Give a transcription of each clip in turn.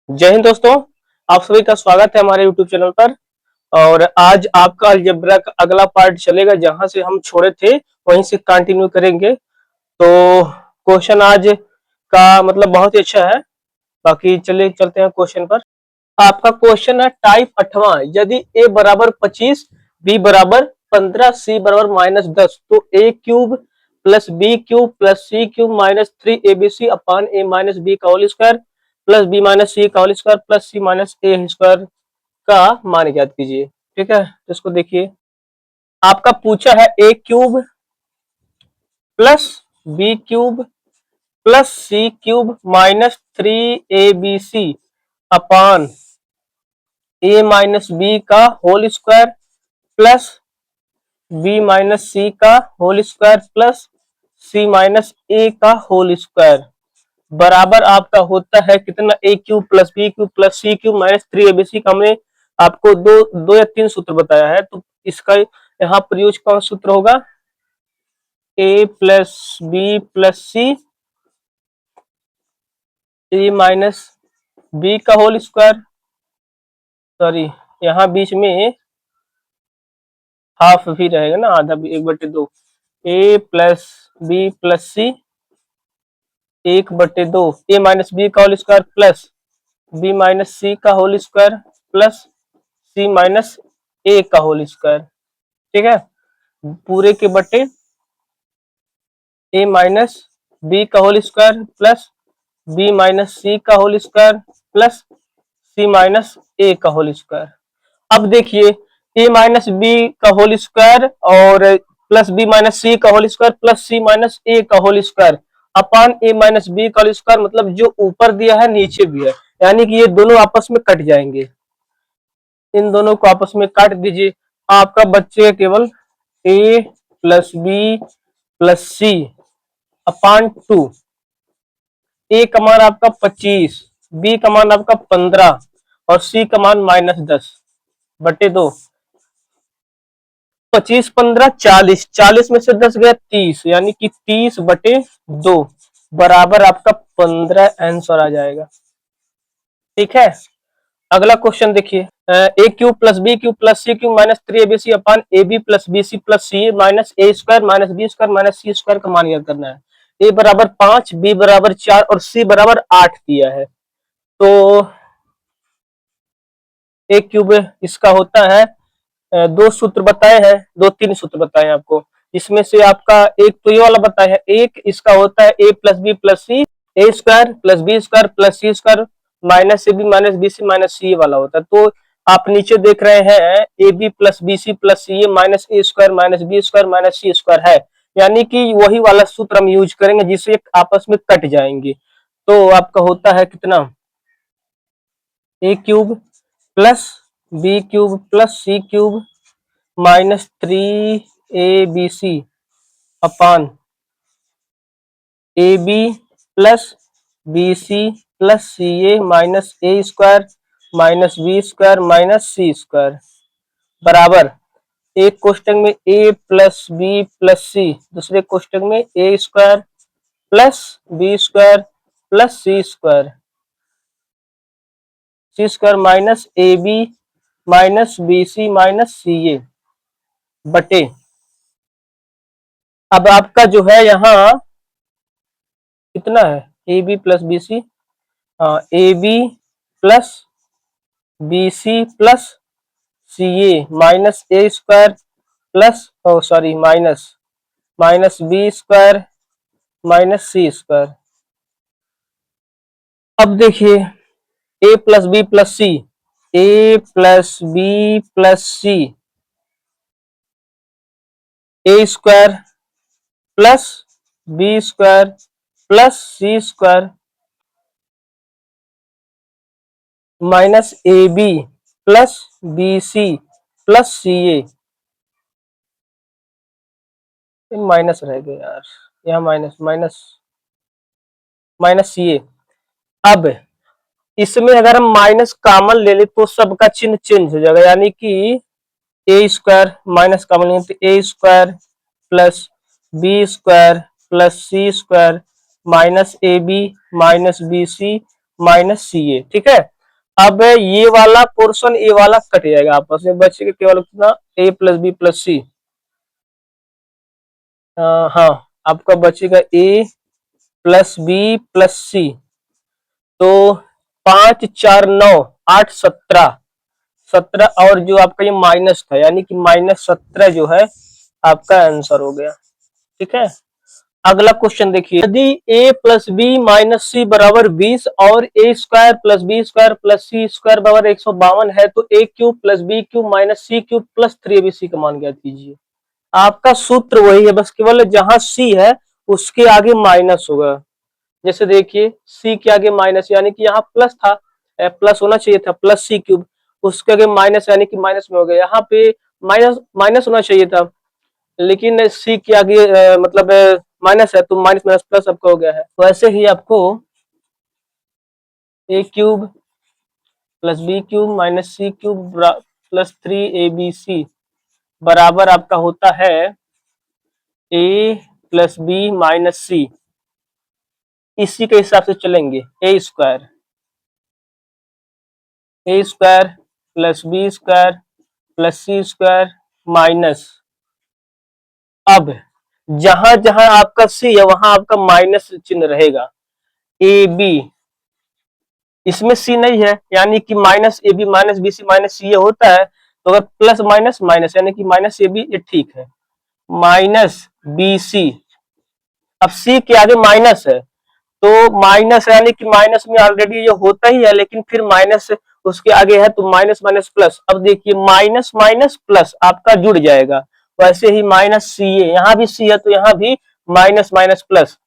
जय हिंद दोस्तों। आप सभी का स्वागत है हमारे YouTube चैनल पर। और आज आपका अलजेब्रा का अगला पार्ट चलेगा, जहां से हम छोड़े थे वहीं से कंटिन्यू करेंगे। तो क्वेश्चन आज का मतलब बहुत ही अच्छा है। बाकी चलिए चलते हैं क्वेश्चन पर। आपका क्वेश्चन है टाइप 8वां, यदि a बराबर 25, b बराबर 15, c बराबर -10, तो a cube plus b cube plus c cube minus 3abc upon a minus b का whole square plus b minus c का whole square plus c minus a square का मान ज्ञात कीजिए। ठीक है, तो इसको देखिए। आपका पूछा है a cube plus b cube plus c cube minus 3abc upon a minus B का whole square plus B minus सी का होल स्क्वायर प्लस सी माइनस ए का होल स्क्वायर बराबर आपका होता है कितना, A cube plus B cube plus C cube minus 3abc का हमने आपको दो या तीन सूत्र बताया है। तो इसका यहाँ प्रयोग कौन सूत्र होगा, ए plus B plus C A minus B का होल स्क्वायर, सॉरी यहाँ बीच में हाफ भी रहेगा ना, आधा भी, 1/2, A plus B plus C 1/2 A minus B का whole square plus B minus सी का होल स्क्वायर प्लस सी माइनस ए का होल स्क्वायर। ठीक है, पूरे के बटे ए माइनस बी का whole square plus B minus सी का होल स्क्वायर प्लस सी माइनस ए का होल स्क्वायर। अब देखिए, ए माइनस बी का होल स्क्वायर और प्लस बी माइनस सी का होल स्क्वायर प्लस सी माइनस ए का होल स्क्वायर अपान ए माइनस बी का होल स्क्वायर, मतलब जो ऊपर दिया है नीचे भी है, यानी कि ये दोनों आपस में कट जाएंगे। इन दोनों को आपस में काट दीजिए, आपका बच्चे केवल ए प्लस बी प्लस सी अपान 2। ए का मान आपका 25, बी का मान आपका 15 और सी का मान -10/2। 25 15 40, 40 में से 10 गया 30, यानी कि 30/2 बराबर आपका 15 आंसर आ जाएगा। ठीक है, अगला क्वेश्चन देखिए। A cube plus B cube plus C cube minus 3abc upon A B plus B C plus C A minus A square minus B square minus C square का मान ज्ञात करना है। ए बराबर 5, बी बराबर 4 और सी बराबर 8 दिया है। तो ए क्यूब इसका होता है, दो सूत्र बताए हैं, दो तीन सूत्र बताए हैं आपको। इसमें से आपका एक तो ये वाला बताया है, एक इसका होता है A plus B plus C A square plus B square plus C square minus A B minus B C minus C वाला होता है। तो आप नीचे देख रहे हैं A B plus B C plus C A minus A square minus B square minus C square है, यानी कि वही वाला सूत्र हम यूज करेंगे जिससे आपस में कट जाएंगे। तो आपका होता है कितना, A cube plus B cube plus C cube minus 3abc upon A B plus B C plus C A minus A square minus B square minus C square बराबर एक कोष्टक में ए प्लस बी प्लस सी, दूसरे कोष्टक में ए square plus B square plus C square minus A B minus B C minus C A बटे, अब आपका जो है यहाँ कितना है, A B plus B C, A B plus B C plus C A minus A square plus sorry minus minus B square minus C square. अब देखिए, A plus B plus C, A plus B plus C A square plus B square plus C square minus A B plus B C plus C A, minus रह गया यार, यहाँ minus minus minus सी ए। अब इसमें अगर हम minus common ले ले तो सबका चिन्ह चेंज हो जाएगा, यानी कि ए स्क्वायर माइनस कॉमन ले तो A square plus B square plus C square minus A B minus B C minus सी ए। ठीक है, अब ये वाला पोर्शन ये वाला कट जाएगा, आपस में बचेगा केवल कितना, ए प्लस बी प्लस सी। हाँ, आपका बचेगा ए प्लस बी प्लस सी। तो 5 4 9 8 17, 17 और जो आपका ये माइनस था, यानी कि -17 जो है आपका आंसर हो गया। ठीक है, अगला क्वेश्चन देखिए, यदि a plus B minus C बराबर 20 और ए square plus B square plus सी स्क्वायर बराबर 152 है, तो ए cube plus B cube minus C cube plus 3abc का मान ज्ञात कीजिए। आपका सूत्र वही है, बस केवल जहां सी है उसके आगे माइनस होगा। जैसे देखिए सी के आगे माइनस, यानी कि यहाँ प्लस था, प्लस होना चाहिए था, प्लस सी क्यूब, उसके आगे माइनस यानी कि माइनस में हो गया। यहाँ पे माइनस माइनस होना चाहिए था, लेकिन सी के आगे मतलब माइनस है, तो माइनस माइनस प्लस आपका हो गया है। तो ऐसे ही आपको A cube plus B cube minus C cube plus 3abc बराबर आपका होता है A plus B minus C. इसी के हिसाब से चलेंगे, A square plus B square plus C square minus, अब जहां जहां आपका सी है वहां आपका माइनस चिन्ह रहेगा। ए बी, इसमें सी नहीं है, यानी कि minus A B minus B C minus C ये होता है, तो अगर प्लस माइनस माइनस यानी कि माइनस ए बी, ये ठीक है, माइनस बी सी। अब सी के आगे माइनस है, तो माइनस यानी कि माइनस में ऑलरेडी ये होता ही है, लेकिन फिर माइनस उसके आगे है तो माइनस माइनस प्लस। अब देखिए माइनस माइनस प्लस आपका जुड़ जाएगा, वैसे ही माइनस सी ए, यहाँ भी सी है तो यहाँ भी माइनस माइनस प्लस।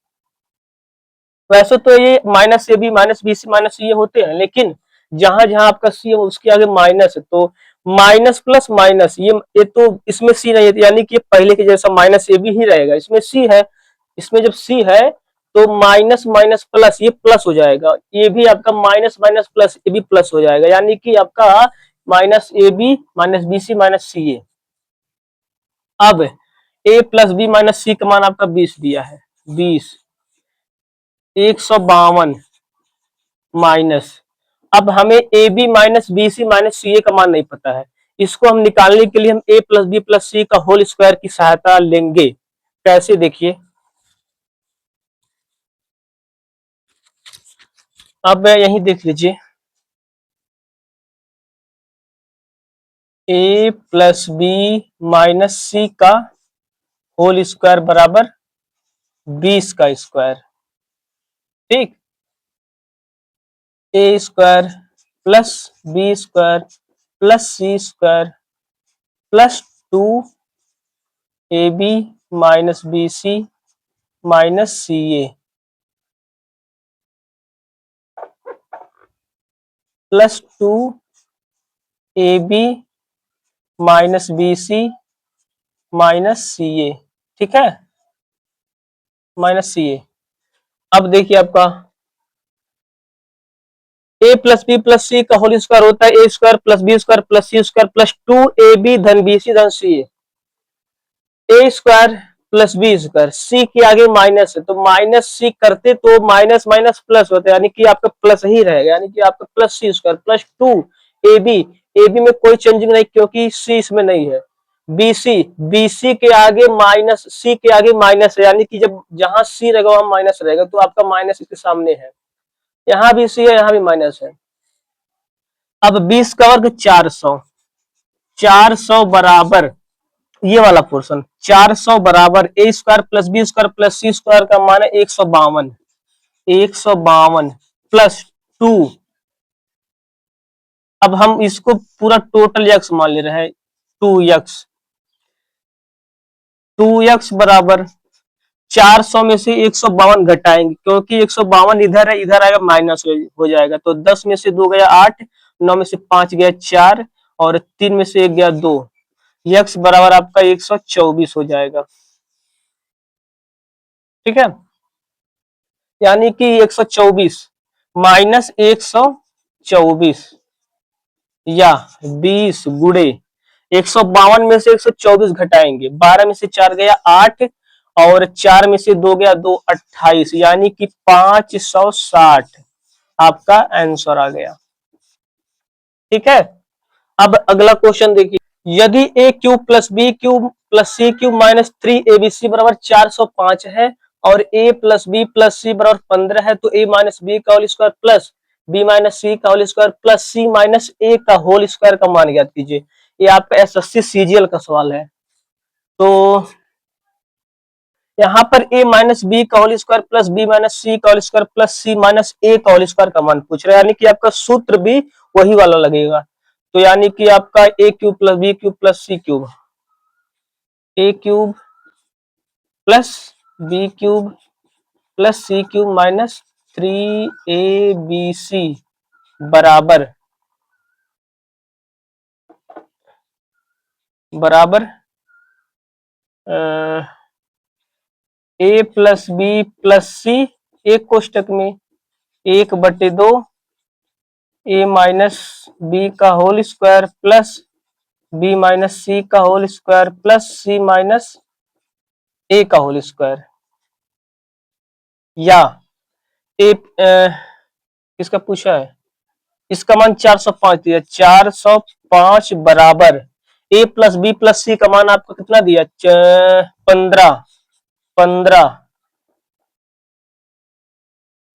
वैसे तो ये minus A B minus B C minus C ये होते हैं, लेकिन जहां जहां आपका सी है उसके आगे माइनस है, तो माइनस प्लस माइनस, ये तो इसमें सी नहीं है, यानी कि पहले के जैसा माइनस ए बी ही रहेगा। इसमें सी है, इसमें जब सी है तो माइनस माइनस प्लस ये प्लस हो जाएगा, ये भी आपका माइनस माइनस प्लस ये भी प्लस हो जाएगा, यानी कि आपका minus A B minus B C minus सी ए। अब ए प्लस बी माइनस सी का मान आपका 20 दिया है, 20 152 माइनस, अब हमें a B minus B C minus C a का मान नहीं पता है, इसको हम निकालने के लिए हम ए प्लस बी प्लस सी का होल स्क्वायर की सहायता लेंगे। कैसे, देखिए अब यही देख लीजिए, ए प्लस बी माइनस सी का होल स्क्वायर बराबर 20 का स्क्वायर, ठीक, a square plus B square plus C square plus 2ab minus B C minus C A plus 2ab minus B C minus सी ए, ठीक है, माइनस सी ए। अब देखिए आपका ए प्लस बी प्लस सी का होल स्क्वायर होता है a square plus B square plus C square plus 2ab धन B C धन सी A square plus B square, सी के आगे माइनस है तो माइनस सी करते तो माइनस माइनस प्लस होता है, यानी कि आपका प्लस ही रहेगा, यानी कि आपका plus C square plus 2ab, A B में कोई चेंजिंग नहीं क्योंकि सी इसमें नहीं है, बीसी, बीसी के आगे माइनस, सी के आगे माइनस है, यानी कि जब जहां सी रहेगा वहां माइनस रहेगा, तो आपका माइनस इसके सामने है, यहाँ भी सी है यहाँ भी माइनस है। अब 20 का वर्ग 400, 400 बराबर ये वाला पोर्शन 400 बराबर a square plus B square plus C square का मान है 152, 152 प्लस 2, अब हम इसको पूरा टोटल यक्स मान ले रहे हैं, 2x, 2x बराबर 400 में से 152 घटाएंगे, क्योंकि 152 इधर है इधर आएगा माइनस हो जाएगा, तो 10 में से 2 गया 8, 9 में से 5 गया 4 और 3 में से 1 गया 2, यक्स बराबर आपका 124 हो जाएगा, ठीक है, यानी कि 124 माइनस 124 या 20 गुड़े 152 में से 124 घटाएंगे, 12 में से 4 गया 8 और 4 में से 2 गया 2, 28, यानी कि 560 आपका आंसर आ गया। ठीक है। अब अगला क्वेश्चन देखिए, यदि a cube plus B cube plus C cube minus 3 abc बराबर 405 है और a plus B plus c बराबर 15 है, तो ए माइनस बी का whole square plus B minus सी का होल स्क्वायर प्लस सी माइनस ए का होल स्क्वायर का मान ज्ञात कीजिए। ये आपका एसएससी सीजीएल का सवाल है। तो यहाँ पर a माइनस बी का whole square plus B minus सी का होल स्क्वायर प्लस सी माइनस ए का होल स्क्वायर का मान पूछ रहे हैं, यानी कि आपका सूत्र भी वही वाला लगेगा। तो यानी कि आपका a cube plus B cube plus C cube, a cube plus B cube plus C cube minus 3abc बराबर बराबर ए प्लस बी प्लस सी, एक कोष्टक में 1/2 ए माइनस बी का whole square plus B minus सी का होल स्क्वायर प्लस सी minus ए का whole square, या ए किसका पूछा है, इसका मान 405 दिया, 405 बराबर ए प्लस बी प्लस सी का मान आपको कितना दिया, 15 15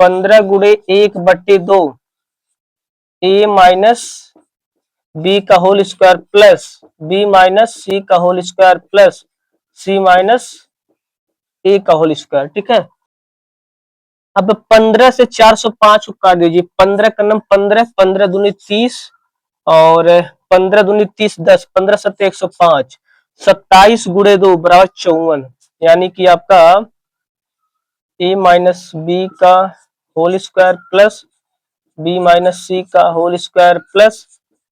15 गुणे 1/2 ए माइनस बी का whole square plus B minus सी का होल स्क्वायर प्लस सी माइनस ए का होल स्क्वायर। ठीक है। अब 15 से 405 को काट दीजिए, 15 का नम 15, 15 दूनी 30 और 15 दूनी 30 10, 15 सत्ते 105, 27 गुणे 2 बराबर 54, यानी कि आपका ए माइनस बी का whole square plus B minus सी का होल स्क्वायर प्लस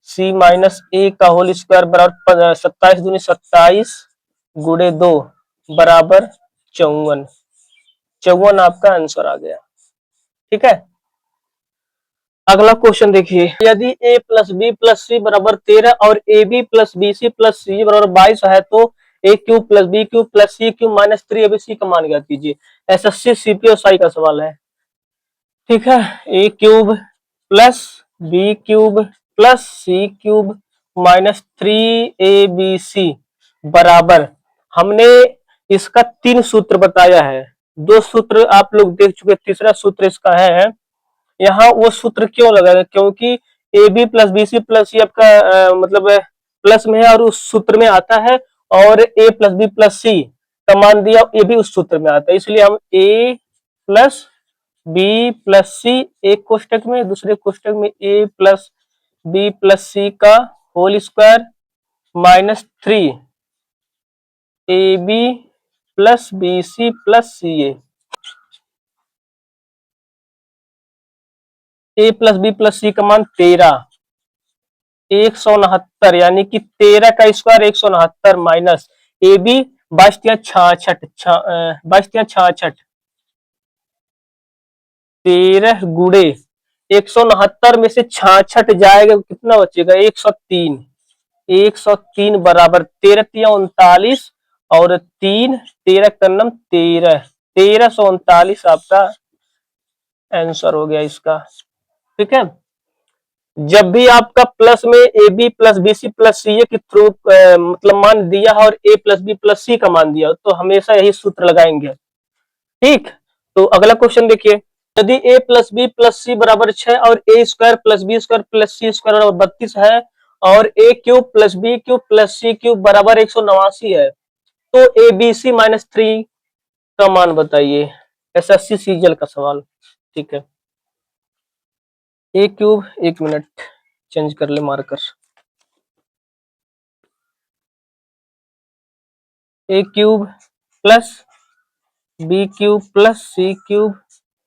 सी माइनस ए का होल स्क्वायर बराबर 27 दूनी 27 गुणे 2 बराबर 54, 54 आपका आंसर आ गया। ठीक है। अगला क्वेश्चन देखिए, यदि a plus B plus c बराबर 13 और a B plus B C plus c बराबर 22 है, तो ए cube plus B cube plus सी क्यूब माइनस 3abc का मान ज्ञात कीजिए। एसएससी सीपीएसआई का सवाल है। ठीक है। A cube plus B cube plus C cube minus 3abc बराबर, हमने इसका 3 सूत्र बताया है, 2 सूत्र आप लोग देख चुके, तीसरा सूत्र इसका है। यहाँ वो सूत्र क्यों लगाया, क्योंकि a B plus B C plus c आपका मतलब प्लस में है और उस सूत्र में आता है, और ए प्लस बी प्लस सी का मान दिया, ये भी उस सूत्र में आता है, इसलिए हम ए प्लस बी प्लस सी एक कोष्टक में, दूसरे कोष्टक में ए प्लस बी प्लस सी का whole square minus 3 A B plus B C plus C A plus B plus सी का मान 13, 169, यानी कि 13 का स्क्वायर 169 माइनस ए बी 22×66, 13 गुणे 169 में से 66 जाएगा, कितना बचेगा, 103, 103 बराबर 13×3 = 39 और 3 13 कन्नम 13, 1339 आपका आंसर हो गया इसका। ठीक है। जब भी आपका प्लस में a B plus B C plus C a के थ्रू मतलब मान दिया है और ए प्लस बी प्लस सी का मान दिया, तो हमेशा यही सूत्र लगाएंगे। ठीक। तो अगला क्वेश्चन देखिए, यदि a plus B plus c बराबर 6 और ए square plus B square plus सी स्क्वायर बराबर 32 है, और a cube plus B cube plus C cube बराबर 189 है, तो ए बी सी माइनस 3 का मान बताइए। एसएससी सीजीएल का सवाल। ठीक है। ए क्यूब, एक मिनट चेंज कर ले marker, a cube plus B cube plus C cube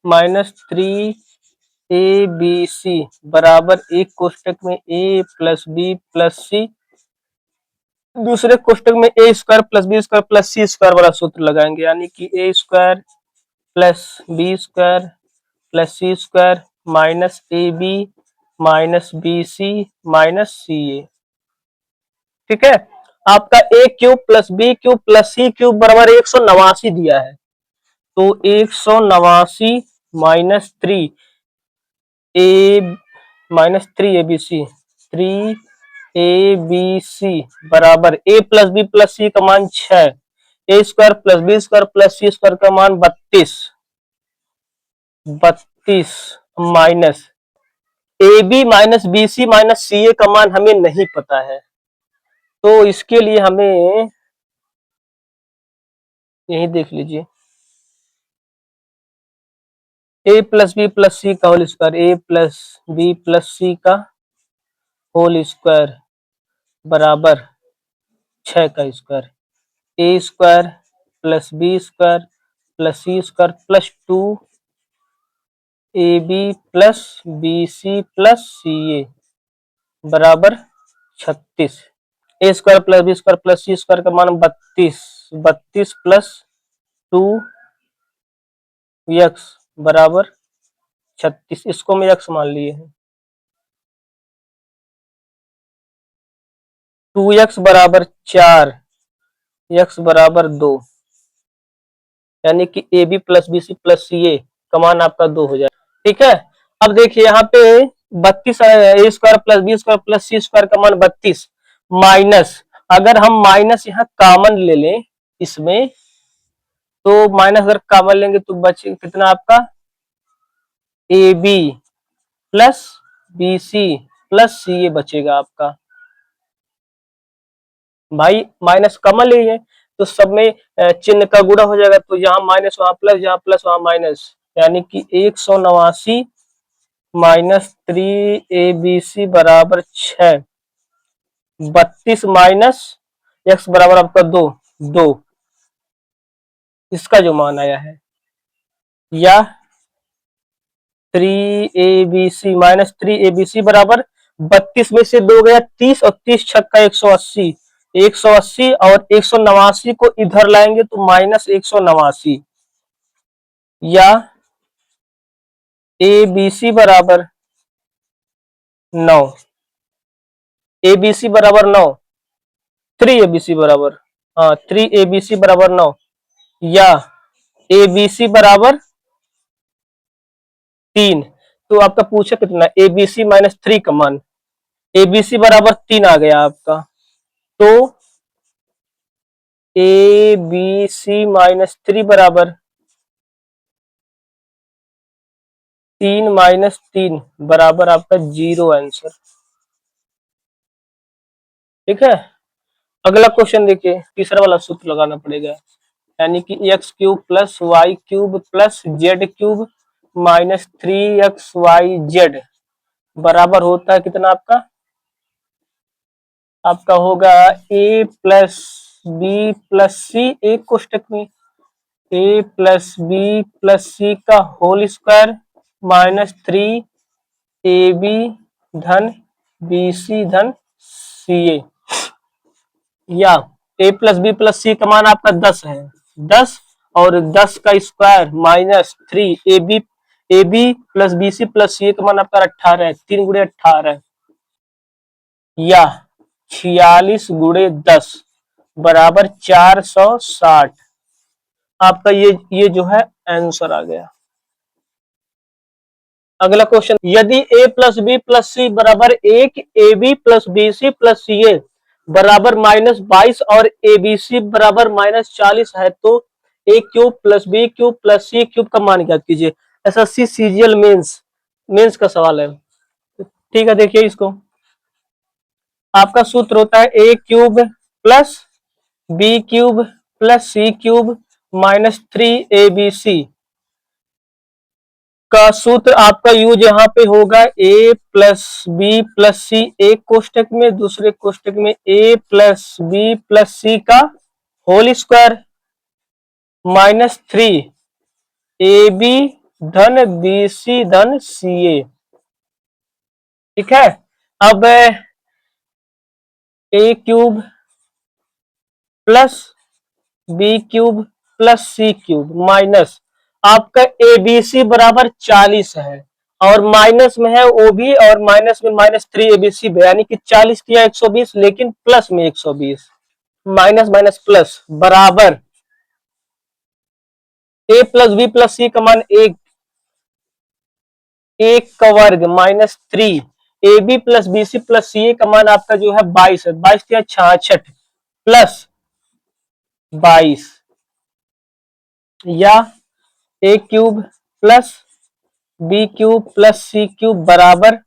minus 3abc बराबर एक कोष्टक में ए प्लस बी प्लस सी, दूसरे कोष्टक में ए square plus B square plus सी स्क्वायर वाला सूत्र लगाएंगे, यानी कि a square plus B square plus C square minus A B minus B C minus सी ए। ठीक है। आपका a cube plus B cube plus C cube बराबर 189 दिया है, तो 189 माइनस 3 ए माइनस 3 abc 3abc बराबर a प्लस बी प्लस सी का मान 6, a square plus B square plus C square का मान 32 minus A B minus B C minus C a का मान हमें नहीं पता है, तो इसके लिए हमें यही देख लीजिए ए प्लस बी प्लस सी का whole square, a plus B plus सी का होल स्क्वायर बराबर 6 का square, a square plus B square plus C square plus 2ab plus B C plus C a बराबर 36, a square plus B square plus C square का मान 32 plus 2x बराबर 36, इसको मैं x मान लिए हैं। 2x बराबर 4, x बराबर 2, यानी कि a B plus B C plus C a का मान आपका 2 हो जाए। ठीक है, अब देखिए यहाँ पे 32 a square plus B square plus C square का मान 32 माइनस, अगर हम माइनस यहाँ कॉमन ले लें इसमें, तो माइनस अगर कॉमन लेंगे तो बचे कितना आपका a B plus B C plus C a बचेगा आपका। भाई माइनस कॉमन लिए तो सब में चिन्ह का गुणा हो जाएगा, तो यहाँ माइनस वहां प्लस, यहाँ प्लस वहां माइनस, यानी कि 189 माइनस 3abc बराबर 6, 32 माइनस x बराबर आपका 2, इसका जो मान आया है, या 3abc माइनस 3abc बराबर 32 में से 2 गया 30 और 30 छक्का 180, 180 और 189 को इधर लाएंगे तो माइनस 189, या abc बराबर 9, abc बराबर 9, 3abc बराबर 3abc बराबर 9, या abc बराबर 3, तो आपका पूछा कितना abc माइनस 3 का मान, abc बराबर 3 आ गया आपका, तो abc माइनस 3 बराबर 3 माइनस 3 बराबर आपका 0 आंसर। ठीक है, अगला क्वेश्चन देखिए, तीसरा वाला सूत्र लगाना पड़ेगा, यानी कि X cube plus Y cube plus Z cube minus 3xyz बराबर होता है कितना आपका, आपका होगा ए प्लस बी प्लस सी एक कोष्टक में ए प्लस बी प्लस सी का होल स्क्वायर माइनस 3ab धन बी सी धन सी ए, या ए प्लस बी प्लस सी का मान आपका 10 है, 10 और 10 का square minus 3ab plus B C plus C a का मान आपका 18 है, 3 गुणे 18, या 46 गुणे 10 बराबर 460, आपका ये जो है आंसर आ गया। अगला क्वेश्चन, यदि a plus B plus c बराबर 1, a B plus B C plus C a बराबर माइनस 22 और ए बी सी बराबर माइनस 40 है, तो ए cube plus B cube plus सी क्यूब का मान ज्ञात कीजिए। एसएससी सीजीएल मेंस का सवाल है। ठीक है, देखिए इसको, आपका सूत्र होता है a cube plus B cube plus C cube minus 3abc का सूत्र आपका यूज यहाँ पे होगा ए प्लस बी प्लस सी एक कोष्टक में, दूसरे कोष्टक में ए प्लस बी प्लस सी का होल स्क्वायर माइनस 3ab धन बी सी धन सी ए। ठीक है, अब a cube plus B cube plus C cube minus आपका ए बी सी बराबर 40 है, और माइनस में है ओ बी, और माइनस में माइनस 3abc, यानी कि 40 किया 120, लेकिन प्लस में 120, माइनस माइनस प्लस बराबर ए प्लस बी प्लस सी का मान 1 का वर्ग minus 3 A B plus B C plus C a का मान आपका जो है 22 है, 22 या 66 प्लस 22 या a cube plus B cube plus C cube बराबर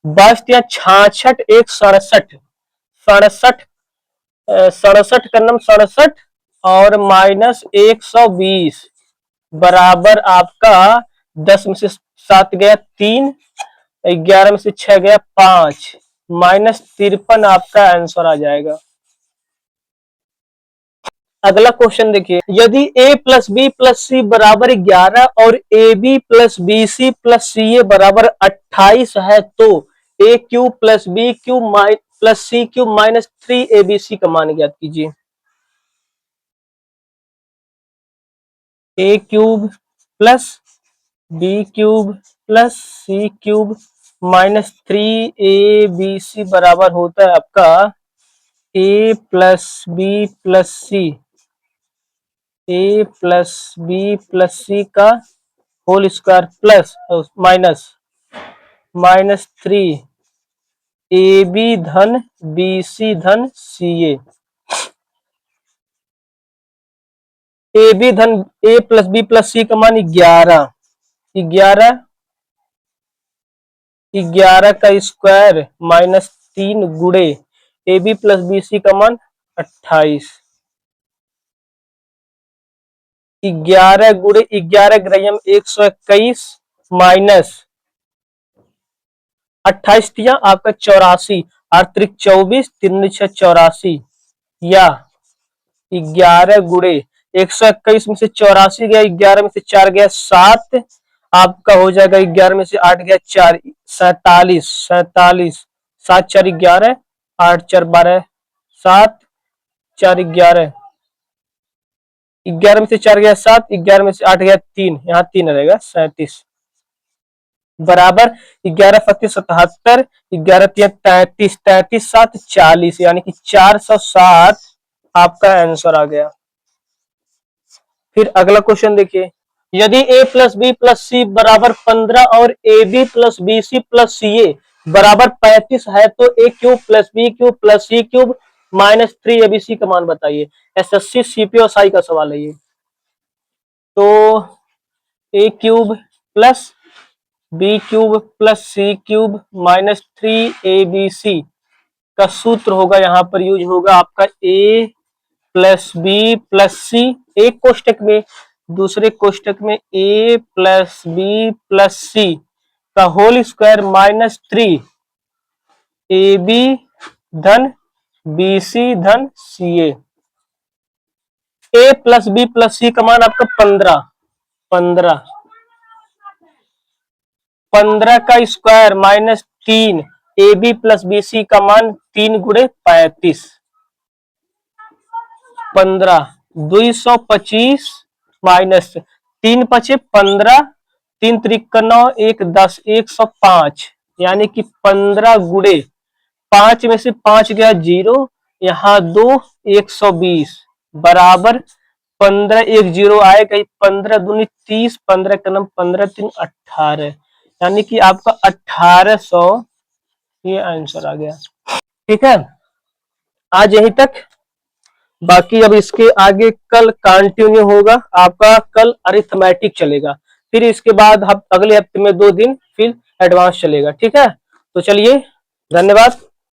22 या 66 एक 67 67 67 का नम 67 और माइनस 120 बराबर आपका 10 में से 7 गया 3, 11 में से 6 गया 5, माइनस 53 आपका आंसर आ जाएगा। अगला क्वेश्चन देखिए, यदि a plus B plus c बराबर 11 और a B plus B C plus C a बराबर 28 है तो ए cube plus B cube plus सी क्यूब माइनस 3 ए बी सी का मान ज्ञात कीजिए। A cube plus B cube plus C cube minus 3 A b c बराबर होता है आपका a plus B plus C, A plus B plus सी का whole square plus minus minus 3 A B धन बी सी धन सी ए बी धन A plus B plus सी का मान 11, 11 का स्क्वायर माइनस 3 गुड़े A B plus B C का मान 28, 11 गुड़े 11 ग्राम 121 माइनस 28 दिया आपका 84 और त्रिक 24 3 6 84 या 11 गुड़े 121 में से 84 गया, 11 में से 4 गया 7, आपका हो जाएगा 11 में से 8 गया 4 47 47 7 4 11 8 4 12 7 4 11 11 में से 4 गया 7, 11 में से 8 गया 3, यहाँ 3 रहेगा 37 बराबर 11 पच्चीस 77, 11 33 33 7 40 यानी कि 407 आपका आंसर आ गया। फिर अगला क्वेश्चन देखिए, यदि a plus B plus c बराबर 15 और a B plus B C plus C a बराबर 35 है तो ए cube plus B cube plus सी क्यूब माइनस 3 एबीसी का मान बताइए। एसएससी सीपीओसाई का सवाल है ये। तो ए cube plus B cube plus सी क्यूब माइनस 3 ए बी सी का सूत्र होगा, यहाँ पर यूज होगा आपका ए प्लस बी प्लस सी एक कोष्टक में, दूसरे कोष्टक में ए प्लस बी प्लस सी का whole square minus 3 A B धन बी सी धन सी ए प्लस बी प्लस सी का मान आपका 15 15 15 का square minus 3 A B plus B C का मान 3 गुणे 35 15 225 माइनस 3 पचे 15 3 त्रिक 9 1 10 105 यानी कि 15 गुणे 5 में से 5 गया 0, यहाँ 2 120 बराबर 15 1 0 आएगा 15 दूनी 30 15 का नम 15 3 18 यानी कि आपका 1800 ये आंसर आ गया। ठीक है, आज यहीं तक, बाकी अब इसके आगे कल कंटिन्यू होगा आपका, कल अरिथमेटिक चलेगा, फिर इसके बाद अगले हफ्ते में 2 दिन फिर एडवांस चलेगा। ठीक है, तो चलिए धन्यवाद।